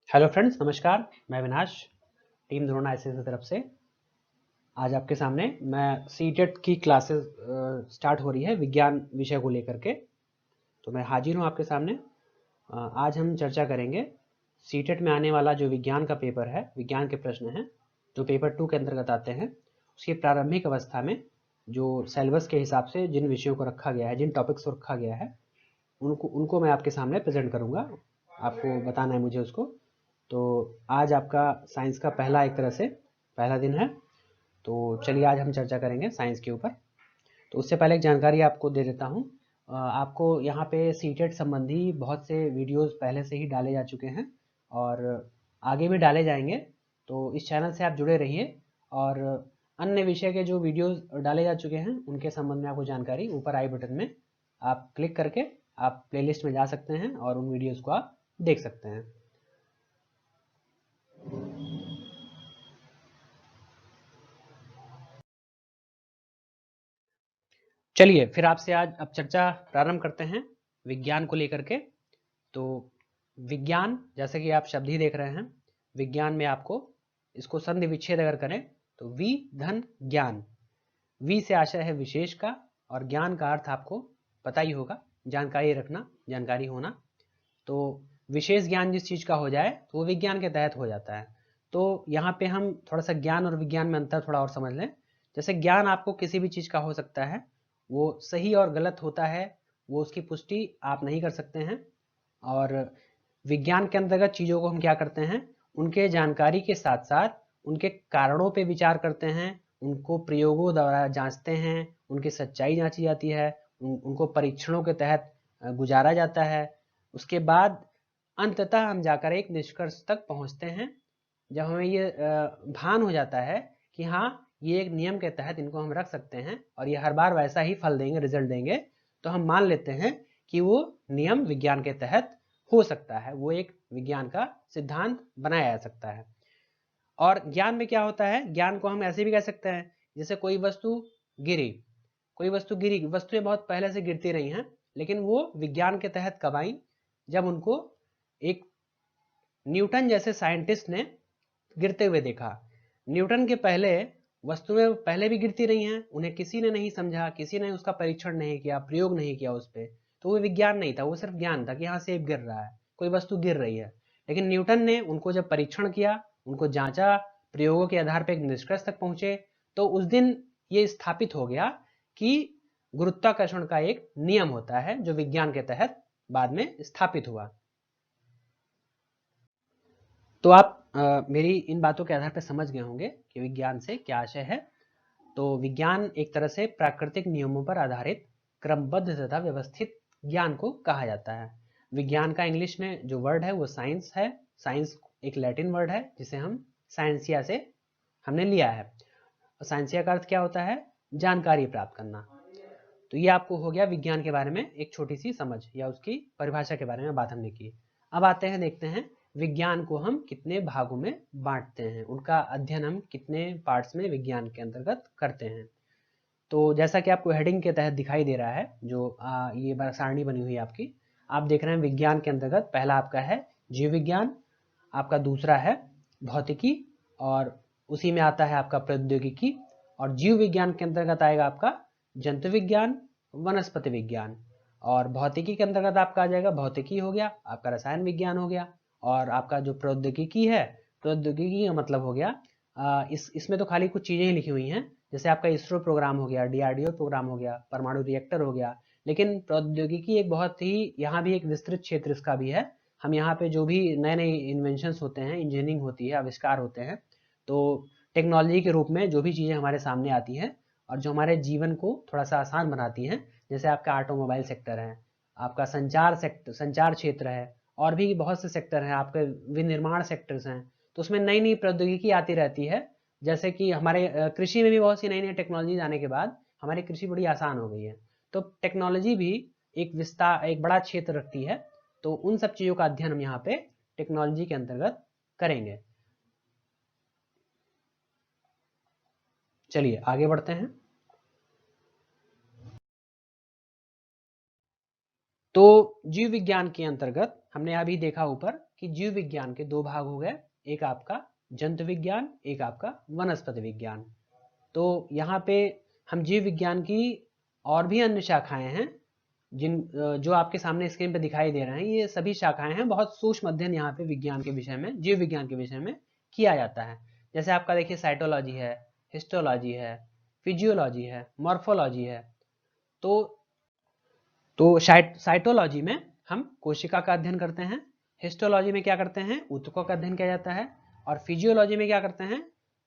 Hello friends, नमस्कार। मैं विनाश, टीम द्रोणा एसएस की तरफ से आज आपके सामने मैं सीटेट की क्लासेस स्टार्ट हो रही है विज्ञान विषय को लेकर के। तो मैं हाजिर हूँ आपके सामने। आज हम चर्चा करेंगे सीटेट में आने वाला जो विज्ञान का पेपर है, विज्ञान के प्रश्न हैं जो पेपर 2 के अंतर्गत आते हैं, उसकी प्रारंभिक अवस्था में जो सिलेबस के हिसाब से जिन विषयों को रखा गया है, जिन टॉपिक्स को रखा गया है, उनको उनको मैं आपके सामने प्रेजेंट करूँगा। आपको बताना है मुझे उसको। तो आज आपका साइंस का पहला एक तरह से पहला दिन है। तो चलिए आज हम चर्चा करेंगे साइंस के ऊपर। तो उससे पहले एक जानकारी आपको दे देता हूँ। आपको यहाँ पे सीटेट संबंधी बहुत से वीडियोस पहले से ही डाले जा चुके हैं और आगे भी डाले जाएंगे। तो इस चैनल से आप जुड़े रहिए और अन्य विषय के जो वीडियोस डाले जा चुके हैं उनके संबंध में आपको जानकारी ऊपर आई बटन में आप क्लिक करके आप प्लेलिस्ट में जा सकते हैं और उन वीडियोस को आप देख सकते हैं। चलिए फिर आपसे आज अब चर्चा प्रारंभ करते हैं विज्ञान को लेकर के। तो विज्ञान, जैसे कि आप शब्द ही देख रहे हैं, विज्ञान में आपको इसको संधि विच्छेद अगर करें तो वी धन ज्ञान, वी से आशय है विशेष का और ज्ञान का अर्थ आपको पता ही होगा, जानकारी रखना, जानकारी होना। तो विशेष ज्ञान जिस चीज़ का हो जाए तो वो विज्ञान के तहत हो जाता है। तो यहाँ पे हम थोड़ा सा ज्ञान और विज्ञान में अंतर थोड़ा और समझ लें। जैसे ज्ञान आपको किसी भी चीज़ का हो सकता है, वो सही और गलत होता है, वो उसकी पुष्टि आप नहीं कर सकते हैं। और विज्ञान के अंतर्गत चीज़ों को हम क्या करते हैं, उनके जानकारी के साथ साथ उनके कारणों पे विचार करते हैं, उनको प्रयोगों द्वारा जांचते हैं, उनकी सच्चाई जांची जाती है, उनको परीक्षणों के तहत गुजारा जाता है। उसके बाद अंततः हम जाकर एक निष्कर्ष तक पहुंचते हैं जब हमें ये भान हो जाता है कि हाँ, ये एक नियम के तहत इनको हम रख सकते हैं और ये हर बार वैसा ही फल देंगे, रिजल्ट देंगे। तो हम मान लेते हैं कि वो नियम विज्ञान के तहत हो सकता है, वो एक विज्ञान का सिद्धांत बनाया जा सकता है। और ज्ञान में क्या होता है, ज्ञान को हम ऐसे भी कह सकते हैं जैसे कोई वस्तु गिरी, कोई वस्तु गिरी, वस्तुएं बहुत पहले से गिरती रही हैं, लेकिन वो विज्ञान के तहत कब आई, जब उनको एक न्यूटन जैसे साइंटिस्ट ने गिरते हुए देखा। न्यूटन के पहले वस्तुएं पहले भी गिरती रही हैं, उन्हें किसी ने नहीं समझा, किसी ने उसका परीक्षण नहीं किया, प्रयोग नहीं किया उस पर, तो वो विज्ञान नहीं था, वो सिर्फ ज्ञान था कि हाँ सेब गिर रहा है, कोई वस्तु गिर रही है। लेकिन न्यूटन ने उनको जब परीक्षण किया, उनको जांचा, प्रयोगों के आधार पर एक निष्कर्ष तक पहुंचे, तो उस दिन ये स्थापित हो गया कि गुरुत्वाकर्षण का एक नियम होता है जो विज्ञान के तहत बाद में स्थापित हुआ। तो आप मेरी इन बातों के आधार पर समझ गए होंगे कि विज्ञान से क्या आशय है। तो विज्ञान एक तरह से प्राकृतिक नियमों पर आधारित क्रमबद्ध तथा व्यवस्थित ज्ञान को कहा जाता है। विज्ञान का इंग्लिश में जो वर्ड है वो साइंस है। साइंस एक लैटिन वर्ड है जिसे हम साइंसिया से हमने लिया है। साइंसिया का अर्थ क्या होता है, जानकारी प्राप्त करना। तो ये आपको हो गया विज्ञान के बारे में एक छोटी सी समझ या उसकी परिभाषा के बारे में बात हमने की। अब आते हैं, देखते हैं विज्ञान को हम कितने भागों में बांटते हैं, उनका अध्ययन हम कितने पार्ट्स में विज्ञान के अंतर्गत करते हैं। तो जैसा कि आपको हेडिंग के तहत दिखाई दे रहा है, जो ये सारणी बनी हुई है आपकी, आप देख रहे हैं विज्ञान के अंतर्गत पहला आपका है जीव विज्ञान, आपका दूसरा है भौतिकी, और उसी में आता है आपका प्रौद्योगिकी, और जीव विज्ञान के अंतर्गत आएगा आपका जंतु विज्ञान, वनस्पति विज्ञान, और भौतिकी के अंतर्गत आपका आ जाएगा भौतिकी हो गया, आपका रसायन विज्ञान हो गया, और आपका जो प्रौद्योगिकी है, प्रौद्योगिकी का मतलब हो गया इसमें तो खाली कुछ चीज़ें ही लिखी हुई हैं, जैसे आपका इसरो प्रोग्राम हो गया, डीआरडीओ प्रोग्राम हो गया, परमाणु रिएक्टर हो गया। लेकिन प्रौद्योगिकी एक बहुत ही, यहाँ भी एक विस्तृत क्षेत्र इसका भी है। हम यहाँ पे जो भी नए नए इन्वेंशंस होते हैं, इंजीनियरिंग होती है, आविष्कार होते हैं, तो टेक्नोलॉजी के रूप में जो भी चीज़ें हमारे सामने आती हैं और जो हमारे जीवन को थोड़ा सा आसान बनाती हैं, जैसे आपका ऑटोमोबाइल सेक्टर है, आपका संचार क्षेत्र है, और भी बहुत से सेक्टर हैं, आपके विनिर्माण सेक्टर्स हैं। तो उसमें नई नई प्रौद्योगिकी आती रहती है। जैसे कि हमारे कृषि में भी बहुत सी नई नई टेक्नोलॉजी आने के बाद हमारी कृषि बड़ी आसान हो गई है। तो टेक्नोलॉजी भी एक विस्तार, एक बड़ा क्षेत्र रखती है। तो उन सब चीज़ों का अध्ययन हम यहाँ पे टेक्नोलॉजी के अंतर्गत करेंगे। चलिए आगे बढ़ते हैं। तो जीव विज्ञान के अंतर्गत हमने अभी देखा ऊपर कि जीव विज्ञान के दो भाग हो गए, एक आपका जंतु विज्ञान, एक आपका वनस्पति विज्ञान। तो यहाँ पे हम जीव विज्ञान की और भी अन्य शाखाएं हैं जो आपके सामने स्क्रीन पे दिखाई दे रहे हैं, ये सभी शाखाएं हैं। बहुत सूक्ष्म अध्ययन यहाँ पे विज्ञान के विषय में, जीव विज्ञान के विषय में किया जाता है। जैसे आपका देखिए साइटोलॉजी है, हिस्टोलॉजी है, फिजियोलॉजी है, मॉर्फोलॉजी है। तो साइटोलॉजी में हम कोशिका का अध्ययन करते हैं, हिस्टोलॉजी में क्या करते हैं, ऊतकों का अध्ययन किया जाता है, और फिजियोलॉजी में क्या करते हैं,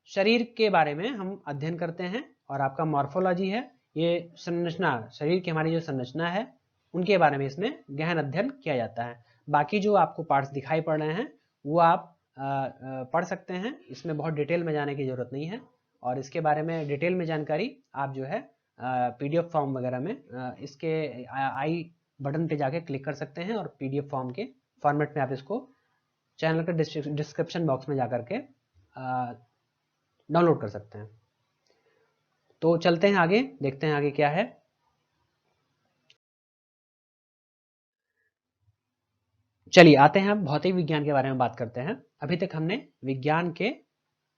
शरीर के बारे में हम अध्ययन करते हैं। और आपका मॉर्फोलॉजी है, ये संरचना, शरीर की हमारी जो संरचना है उनके बारे में इसमें गहन अध्ययन किया जाता है। बाकी जो आपको पार्ट्स दिखाई पड़ रहे हैं वो आप पढ़ सकते हैं, इसमें बहुत डिटेल में जाने की जरूरत नहीं है। और इसके बारे में डिटेल में जानकारी आप जो है पीडीएफ फॉर्म वगैरह में इसके आई बटन पे जाके क्लिक कर सकते हैं, और पीडीएफ फॉर्म के फॉर्मेट में आप इसको चैनल के डिस्क्रिप्शन बॉक्स में जाकर के डाउनलोड कर सकते हैं। तो चलते हैं आगे, देखते हैं आगे क्या है। चलिए आते हैं, हम भौतिक विज्ञान के बारे में बात करते हैं। अभी तक हमने विज्ञान के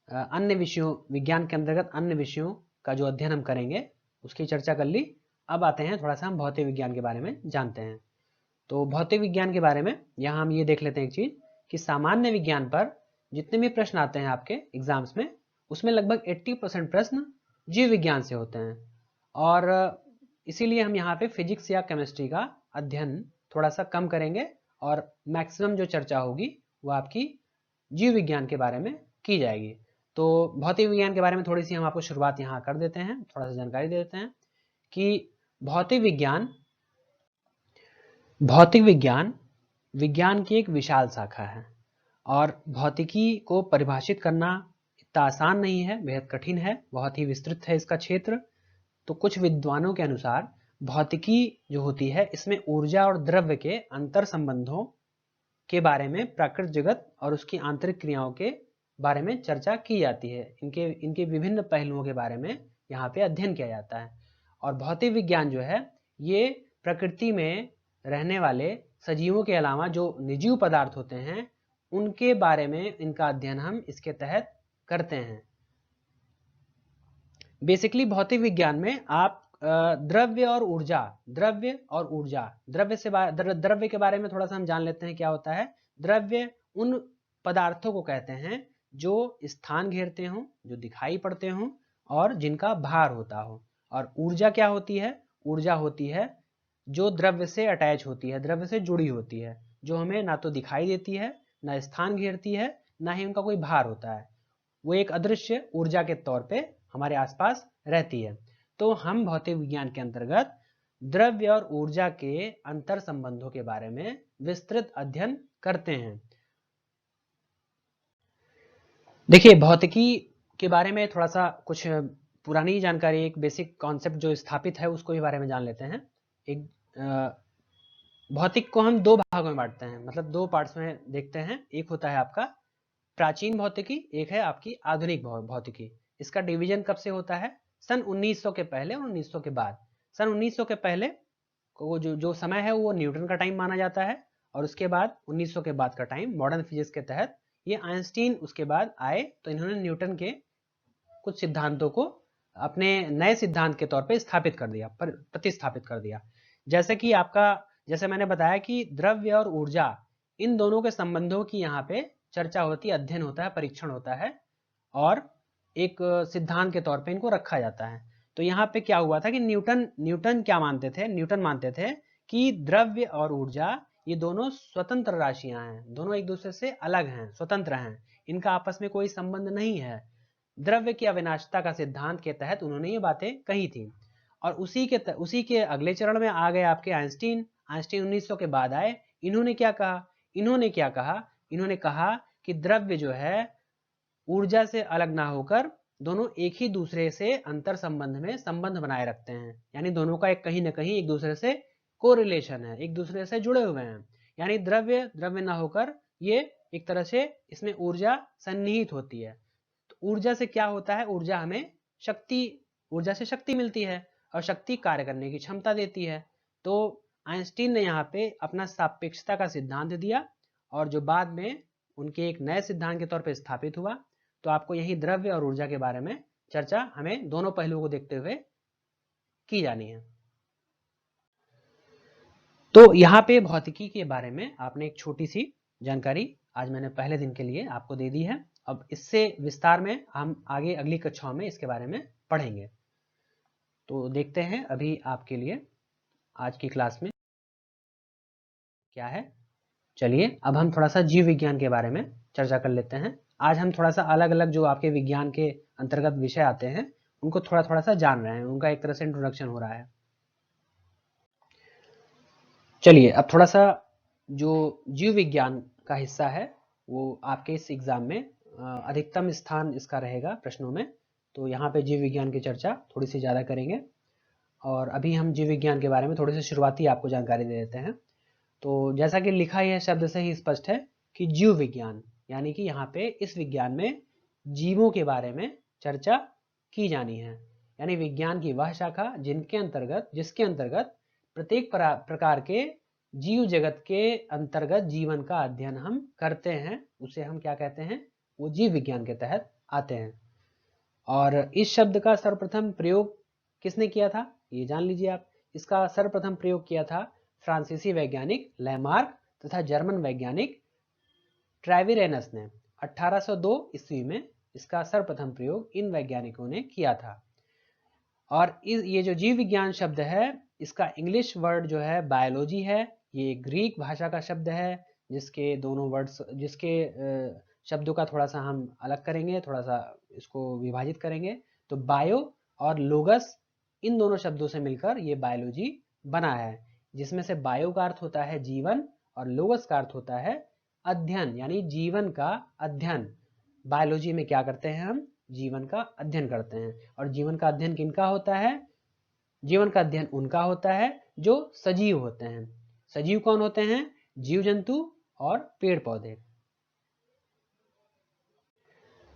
अन्य विषयों, विज्ञान के अंतर्गत अन्य विषयों का जो अध्ययन हम करेंगे उसकी चर्चा कर ली। अब आते हैं थोड़ा सा हम भौतिक विज्ञान के बारे में जानते हैं। तो भौतिक विज्ञान के बारे में यहाँ हम ये देख लेते हैं एक चीज, कि सामान्य विज्ञान पर जितने भी प्रश्न आते हैं आपके एग्जाम्स में, उसमें लगभग 80% प्रश्न जीव विज्ञान से होते हैं। और इसीलिए हम यहाँ पे फिजिक्स या केमिस्ट्री का अध्ययन थोड़ा सा कम करेंगे, और मैक्सिमम जो चर्चा होगी वो आपकी जीव विज्ञान के बारे में की जाएगी। तो भौतिक विज्ञान के बारे में थोड़ी सी हम आपको शुरुआत यहाँ कर देते हैं, थोड़ा सा जानकारी दे देते हैं कि भौतिक विज्ञान विज्ञान की एक विशाल शाखा है, और भौतिकी को परिभाषित करना इतना आसान नहीं है, बेहद कठिन है, बहुत ही विस्तृत है इसका क्षेत्र। तो कुछ विद्वानों के अनुसार भौतिकी जो होती है इसमें ऊर्जा और द्रव्य के अंतर संबंधों के बारे में, प्राकृतिक जगत और उसकी आंतरिक क्रियाओं के बारे में चर्चा की जाती है। इनके विभिन्न पहलुओं के बारे में यहाँ पे अध्ययन किया जाता है। और भौतिक विज्ञान जो है ये प्रकृति में रहने वाले सजीवों के अलावा जो निर्जीव पदार्थ होते हैं उनके बारे में इनका अध्ययन हम इसके तहत करते हैं। बेसिकली भौतिक विज्ञान में आप द्रव्य और ऊर्जा, द्रव्य के बारे में थोड़ा सा हम जान लेते हैं क्या होता है। द्रव्य उन पदार्थों को कहते हैं जो स्थान घेरते हों, जो दिखाई पड़ते हों और जिनका भार होता हो। और ऊर्जा क्या होती है, ऊर्जा होती है जो द्रव्य से अटैच होती है, द्रव्य से जुड़ी होती है, जो हमें ना तो दिखाई देती है, ना स्थान घेरती है, ना ही उनका कोई भार होता है। वो एक अदृश्य ऊर्जा के तौर पे हमारे आसपास रहती है। तो हम भौतिक विज्ञान के अंतर्गत द्रव्य और ऊर्जा के अंतर संबंधों के बारे में विस्तृत अध्ययन करते हैं। देखिए भौतिकी के बारे में थोड़ा सा कुछ पुरानी जानकारी, एक बेसिक कॉन्सेप्ट जो स्थापित है उसको भी बारे में जान लेते हैं। एक भौतिक को हम दो भागों में बांटते हैं, मतलब दो पार्ट्स में देखते हैं। एक होता है आपका प्राचीन भौतिकी, एक है आपकी आधुनिक भौतिकी। इसका डिवीजन कब से होता है, सन 1900 के पहले और 1900 के बाद। सन 1900 के पहले को जो समय है वो न्यूटन का टाइम माना जाता है, और उसके बाद 1900 के बाद का टाइम मॉडर्न फिजिक्स के तहत ये आइंस्टीन उसके बाद आए, तो इन्होंने न्यूटन के कुछ सिद्धांतों को अपने नए सिद्धांत के तौर पे स्थापित कर दिया, प्रतिस्थापित कर दिया। जैसे मैंने बताया कि द्रव्य और ऊर्जा, इन दोनों के संबंधों की यहाँ पे चर्चा होती है, अध्ययन होता है, परीक्षण होता है, और एक सिद्धांत के तौर पे इनको रखा जाता है। तो यहाँ पे क्या हुआ था कि न्यूटन क्या मानते थे, न्यूटन मानते थे कि द्रव्य और ऊर्जा ये दोनों स्वतंत्र राशियां हैं, दोनों एक दूसरे से अलग हैं, स्वतंत्र हैं, इनका आपस में कोई संबंध नहीं है। द्रव्य की अविनाशिता का सिद्धांत के तहत उन्होंने ये बातें कही थी। और उसी के अगले चरण में आ गए आपके आइंस्टीन 1900 के बाद आए। इन्होंने क्या कहा, इन्होंने कहा कि द्रव्य जो है ऊर्जा से अलग ना होकर दोनों एक ही दूसरे से अंतर संबंध में संबंध बनाए रखते हैं, यानी दोनों का एक कहीं ना कहीं एक दूसरे से कोरिलेशन है, एक दूसरे से जुड़े हुए हैं। यानी द्रव्य ना होकर ये एक तरह से इसमें ऊर्जा सन्निहित होती है। तो ऊर्जा से क्या होता है, ऊर्जा से शक्ति मिलती है, और शक्ति कार्य करने की क्षमता देती है। तो आइंस्टीन ने यहाँ पे अपना सापेक्षता का सिद्धांत दिया और जो बाद में उनके एक नए सिद्धांत के तौर पे स्थापित हुआ। तो आपको यही द्रव्य और ऊर्जा के बारे में चर्चा हमें दोनों पहलुओं को देखते हुए की जानी है। तो यहाँ पे भौतिकी के बारे में आपने एक छोटी सी जानकारी आज मैंने पहले दिन के लिए आपको दे दी है। अब इससे विस्तार में हम आगे अगली कक्षाओं में इसके बारे में पढ़ेंगे। तो देखते हैं अभी आपके लिए आज की क्लास में क्या है। चलिए अब हम थोड़ा सा जीव विज्ञान के बारे में चर्चा कर लेते हैं। आज हम थोड़ा सा अलग अलग जो आपके विज्ञान के अंतर्गत विषय आते हैं उनको थोड़ा थोड़ा सा जान रहे हैं, उनका एक तरह से इंट्रोडक्शन हो रहा है। चलिए अब थोड़ा सा जो जीव विज्ञान का हिस्सा है वो आपके इस एग्जाम में अधिकतम स्थान इसका रहेगा प्रश्नों में। तो यहाँ पे जीव विज्ञान की चर्चा थोड़ी सी ज़्यादा करेंगे और अभी हम जीव विज्ञान के बारे में थोड़ी सी शुरुआती आपको जानकारी दे देते हैं। तो जैसा कि लिखा ही है शब्द से ही स्पष्ट है कि जीव विज्ञान यानी कि यहाँ पे इस विज्ञान में जीवों के बारे में चर्चा की जानी है। यानी विज्ञान की वह शाखा जिसके अंतर्गत प्रत्येक प्रकार के जीव जगत के अंतर्गत जीवन का अध्ययन हम करते हैं, उसे हम क्या कहते हैं, वो जीव विज्ञान के तहत आते हैं। और इस शब्द का सर्वप्रथम प्रयोग किसने किया था ये जान लीजिए आप। इसका सर्वप्रथम प्रयोग किया था फ्रांसीसी वैज्ञानिक लैमार्क तथा जर्मन वैज्ञानिक ट्रेविरेनस ने 1802 ईस्वी में इसका सर्वप्रथम प्रयोग इन वैज्ञानिकों ने किया था। और ये जो जीव विज्ञान शब्द है इसका इंग्लिश वर्ड जो है बायोलॉजी है। ये ग्रीक भाषा का शब्द है जिसके दोनों वर्ड्स शब्दों का थोड़ा सा हम अलग करेंगे, थोड़ा सा इसको विभाजित करेंगे। तो बायो और लोगस इन दोनों शब्दों से मिलकर ये बायोलॉजी बना है, जिसमें से बायो का अर्थ होता है जीवन और लोगस का अर्थ होता है अध्ययन, यानी जीवन का अध्ययन। बायोलॉजी में क्या करते हैं हम, जीवन का अध्ययन करते हैं। और जीवन का अध्ययन किनका होता है, जीवन का अध्ययन उनका होता है जो सजीव होते हैं। सजीव कौन होते हैं, जीव जंतु और पेड़ पौधे।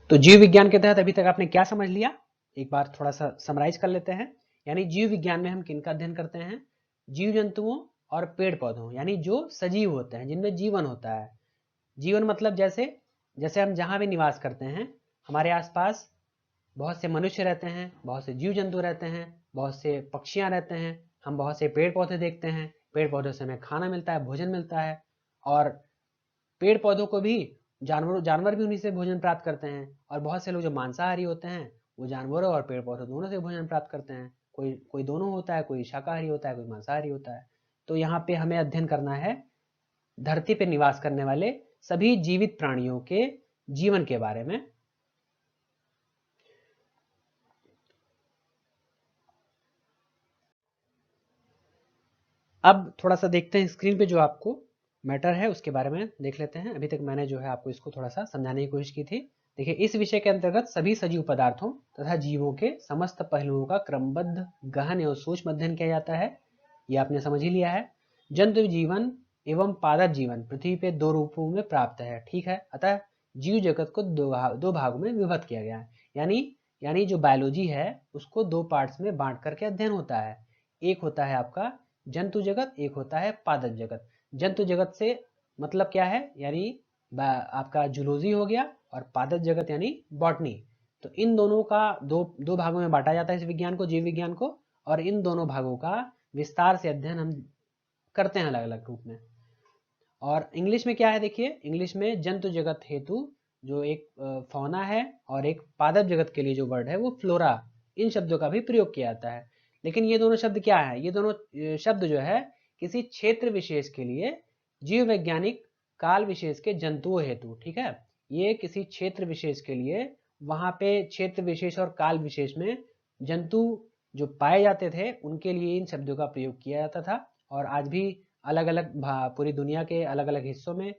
तो जीव विज्ञान के तहत अभी तक आपने क्या समझ लिया, एक बार थोड़ा सा समराइज कर लेते हैं। यानी जीव विज्ञान में हम किनका अध्ययन करते हैं, जीव जंतुओं और पेड़ पौधों, यानी जो सजीव होते हैं जिनमें जीवन होता है। जीवन मतलब जैसे जैसे हम जहां भी निवास करते हैं, हमारे आसपास बहुत से मनुष्य रहते हैं, बहुत से जीव जंतु रहते हैं, बहुत से पक्षियां रहते हैं, हम बहुत से पेड़ पौधे देखते हैं, पेड़ पौधों से हमें खाना मिलता है, भोजन मिलता है। और पेड़ पौधों को भी जानवर भी उन्हीं से भोजन प्राप्त करते हैं। और बहुत से लोग जो मांसाहारी होते हैं वो जानवरों और पेड़ पौधों दोनों से भोजन प्राप्त करते हैं। कोई कोई दोनों होता है, कोई शाकाहारी होता है, कोई मांसाहारी होता है। तो यहाँ पे हमें अध्ययन करना है धरती पे निवास करने वाले सभी जीवित प्राणियों के जीवन के बारे में। अब थोड़ा सा देखते हैं स्क्रीन पे जो आपको मैटर है उसके बारे में देख लेते हैं। अभी तक मैंने जो है आपको इसको थोड़ा सा समझाने की कोशिश की थी। देखिए इस विषय के अंतर्गत सभी सजीव पदार्थों तथा जीवों के समस्त पहलुओं का क्रमबद्ध गहन एवं सूक्ष्म अध्ययन किया जाता है, ये आपने समझ ही लिया है। जंतु जीवन एवं पादप जीवन पृथ्वी पे दो रूपों में प्राप्त है, ठीक है। अतः जीव जगत को दो भागों में विभक्त किया गया है। यानी जो बायोलॉजी है उसको दो पार्ट्स में बांट करके अध्ययन होता है। एक होता है आपका जंतु जगत, एक होता है पादप जगत। जंतु जगत से मतलब क्या है, यानी आपका जूलॉजी हो गया, और पादप जगत यानी बॉटनी। तो इन दोनों का दो भागों में बांटा जाता है इस विज्ञान को, जीव विज्ञान को। और इन दोनों भागों का विस्तार से अध्ययन हम करते हैं अलग अलग रूप में। और इंग्लिश में क्या है, देखिए इंग्लिश में जंतु जगत हेतु जो एक फौना है और एक पादप जगत के लिए जो वर्ड है वो फ्लोरा, इन शब्दों का भी प्रयोग किया जाता है। लेकिन ये दोनों शब्द क्या है, ये दोनों शब्द जो है किसी क्षेत्र विशेष के लिए जीव वैज्ञानिक काल विशेष के जंतुओं हेतु, ठीक है। ये किसी क्षेत्र विशेष के लिए, वहां पे क्षेत्र विशेष और काल विशेष में जंतु जो पाए जाते थे उनके लिए इन शब्दों का प्रयोग किया जाता था। और आज भी अलग अलग पूरी दुनिया के अलग अलग हिस्सों में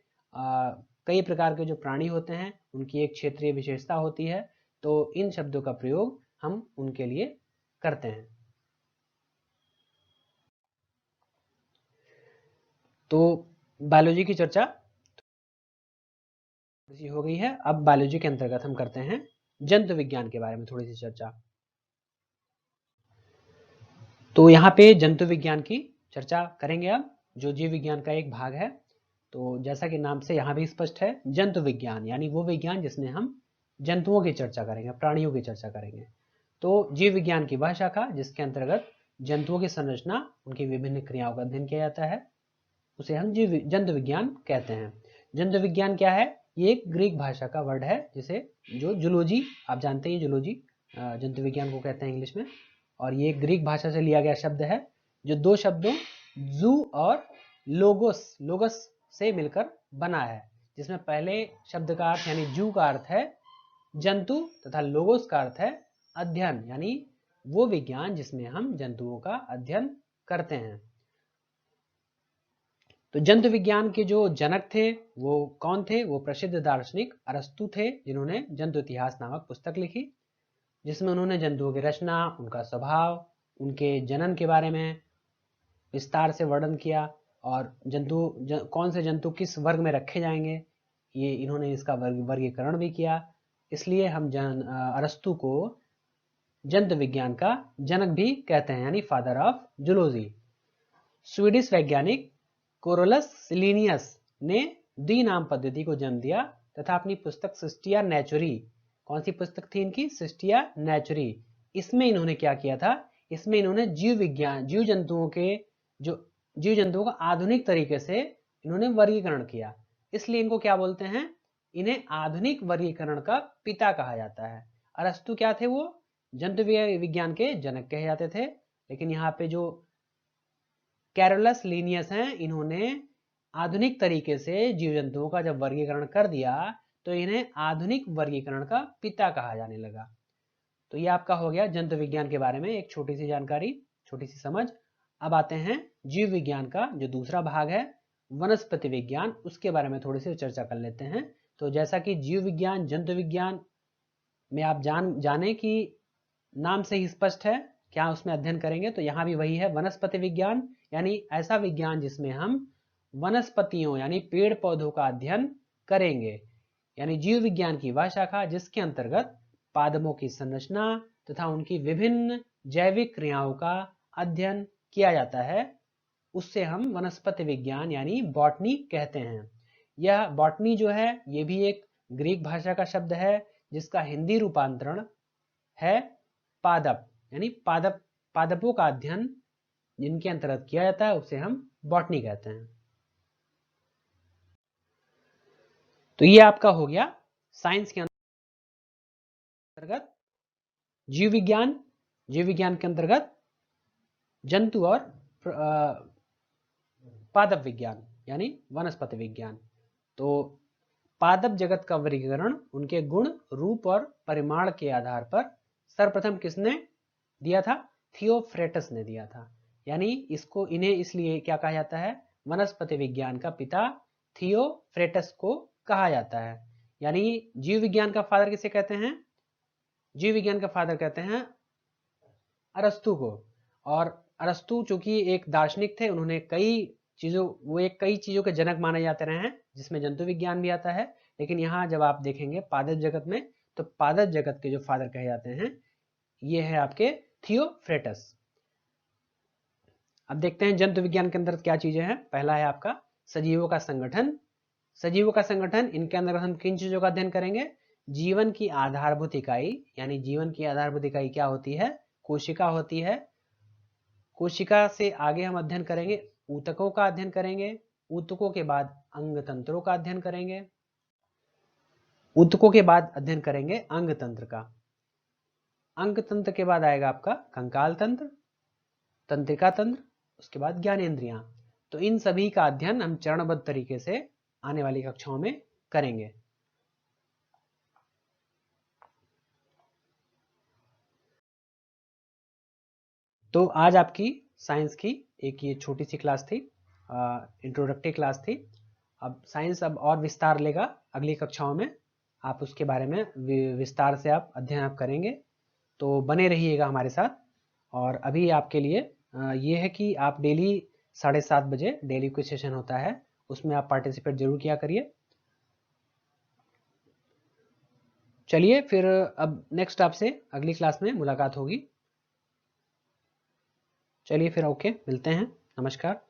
कई प्रकार के जो प्राणी होते हैं उनकी एक क्षेत्रीय विशेषता होती है। तो इन शब्दों का प्रयोग हम उनके लिए करते हैं। तो बायोलॉजी की चर्चा थोड़ी सी हो गई है। अब बायोलॉजी के अंतर्गत हम करते हैं जंतु विज्ञान के बारे में थोड़ी सी चर्चा। तो यहाँ पे जंतु विज्ञान की चर्चा करेंगे अब, जो जीव विज्ञान का एक भाग है। तो जैसा कि नाम से यहाँ भी स्पष्ट है, जंतु विज्ञान यानी वो विज्ञान जिसमें हम जंतुओं की चर्चा करेंगे, प्राणियों की चर्चा करेंगे। तो जीव विज्ञान की वह शाखा जिसके अंतर्गत जंतुओं की संरचना, उनकी विभिन्न क्रियाओं का अध्ययन किया जाता है, उसे हम जंतु विज्ञान कहते हैं। जंतु विज्ञान क्या है? ये एक ग्रीक भाषा का वर्ड है, जिसे जो जूलॉजी, आप जानते हैं जूलॉजी जंतु विज्ञान को कहते हैं इंग्लिश में, और ये ग्रीक भाषा से लिया गया शब्द है, जो दो शब्दों जू और लोगस से मिलकर बना है, जिसमें पहले शब्द का अर्थ यानी जू का अर्थ है जंतु तथा लोगोस का अर्थ है अध्ययन, यानी वो विज्ञान जिसमें हम जंतुओं का अध्ययन करते हैं। तो जंतु विज्ञान के जो जनक थे वो कौन थे? वो प्रसिद्ध दार्शनिक अरस्तु थे, जिन्होंने जंतु इतिहास नामक पुस्तक लिखी, जिसमें उन्होंने जंतुओं की रचना, उनका स्वभाव, उनके जनन के बारे में विस्तार से वर्णन किया, और कौन से जंतु किस वर्ग में रखे जाएंगे, ये इन्होंने इसका वर्गीकरण भी किया। इसलिए हम अरस्तु को जंतु विज्ञान का जनक भी कहते हैं, यानी फादर ऑफ जूलॉजी। स्वीडिश वैज्ञानिक कोरोलस लिनियस ने द्विनाम पद्धति को जन्म दिया तथा अपनी पुस्तक सिस्टिया नेचुरी, कौन सी पुस्तक थी इनकी? सिस्टिया नेचुरी। इसमें इन्होंने क्या किया था? इसमें इन्होंने जीव जंतुओं का आधुनिक तरीके से इन्होंने वर्गीकरण किया, इसलिए इनको क्या बोलते हैं? इन्हें आधुनिक वर्गीकरण का पिता कहा जाता है। अरस्तु क्या थे? वो जंतु विज्ञान के जनक कहे जाते थे, लेकिन यहाँ पे जो कैरोलस लीनियस हैं, इन्होंने आधुनिक तरीके से जीव जंतुओं का जब वर्गीकरण कर दिया तो इन्हें आधुनिक वर्गीकरण का पिता कहा जाने लगा। तो ये आपका हो गया जंतु विज्ञान के बारे में एक छोटी सी जानकारी, छोटी सी समझ। अब आते हैं जीव विज्ञान का जो दूसरा भाग है वनस्पति विज्ञान, उसके बारे में थोड़ी सी चर्चा कर लेते हैं। तो जैसा कि जीव विज्ञान जंतु विज्ञान में आप जाने कि नाम से ही स्पष्ट है क्या उसमें अध्ययन करेंगे, तो यहाँ भी वही है वनस्पति विज्ञान, यानी ऐसा विज्ञान जिसमें हम वनस्पतियों यानी पेड़ पौधों का अध्ययन करेंगे, यानी जीव विज्ञान की वह शाखा जिसके अंतर्गत पादपों की संरचना तथा उनकी विभिन्न जैविक क्रियाओं का अध्ययन किया जाता है, उससे हम वनस्पति विज्ञान यानी बॉटनी कहते हैं। यह बॉटनी जो है ये भी एक ग्रीक भाषा का शब्द है, जिसका हिंदी रूपांतरण है पादप, यानी पादपों का अध्ययन जिनके अंतर्गत किया जाता है उसे हम बॉटनी कहते हैं। तो ये आपका हो गया साइंस के अंतर्गत जीव विज्ञान के अंतर्गत जंतु और पादप विज्ञान यानी वनस्पति विज्ञान। तो पादप जगत का वर्गीकरण उनके गुण, रूप और परिमाण के आधार पर सर्वप्रथम किसने दिया था? थियोफ्रेटस ने दिया था, यानी इन्हें इसलिए क्या कहा जाता है? वनस्पति विज्ञान का पिता थियोफ्रेटस को कहा जाता है। यानी जीव विज्ञान का फादर किसे कहते हैं? जीव विज्ञान का फादर कहते हैं अरस्तु को। और अरस्तु चूंकि एक दार्शनिक थे, उन्होंने कई चीजों के जनक माने जाते रहे हैं, जिसमें जंतु विज्ञान भी आता है। लेकिन यहाँ जब आप देखेंगे पादप जगत में, तो पादप जगत के जो फादर कहे जाते हैं ये है आपके थियोफ्रेटस। अब देखते हैं जंतु विज्ञान के अंदर क्या चीजें हैं। पहला है आपका सजीवों का संगठन। सजीवों का संगठन, इनके अंदर हम किन चीजों का अध्ययन करेंगे? जीवन की आधारभूत इकाई, यानी जीवन की आधारभूत इकाई क्या होती है? कोशिका होती है। कोशिका से आगे हम अध्ययन करेंगे ऊतकों का अध्ययन करेंगे। ऊतकों के बाद अंग तंत्रों का अध्ययन करेंगे। ऊतकों के बाद अध्ययन करेंगे अंग तंत्र का। अंग तंत्र के बाद आएगा आपका कंकाल तंत्र, तंत्रिका तंत्र, उसके बाद ज्ञानेंद्रियां। तो इन सभी का अध्ययन हम चरणबद्ध तरीके से आने वाली कक्षाओं में करेंगे। तो आज आपकी साइंस की एक ये छोटी सी क्लास थी, इंट्रोडक्टरी क्लास थी। अब साइंस अब और विस्तार लेगा अगली कक्षाओं में, आप उसके बारे में विस्तार से आप अध्ययन आप करेंगे। तो बने रहिएगा हमारे साथ। और अभी आपके लिए ये है कि आप डेली 7:30 बजे डेली कोई सेशन होता है, उसमें आप पार्टिसिपेट जरूर किया करिए। चलिए फिर अब नेक्स्ट आपसे अगली क्लास में मुलाकात होगी। चलिए फिर ओके, मिलते हैं। नमस्कार।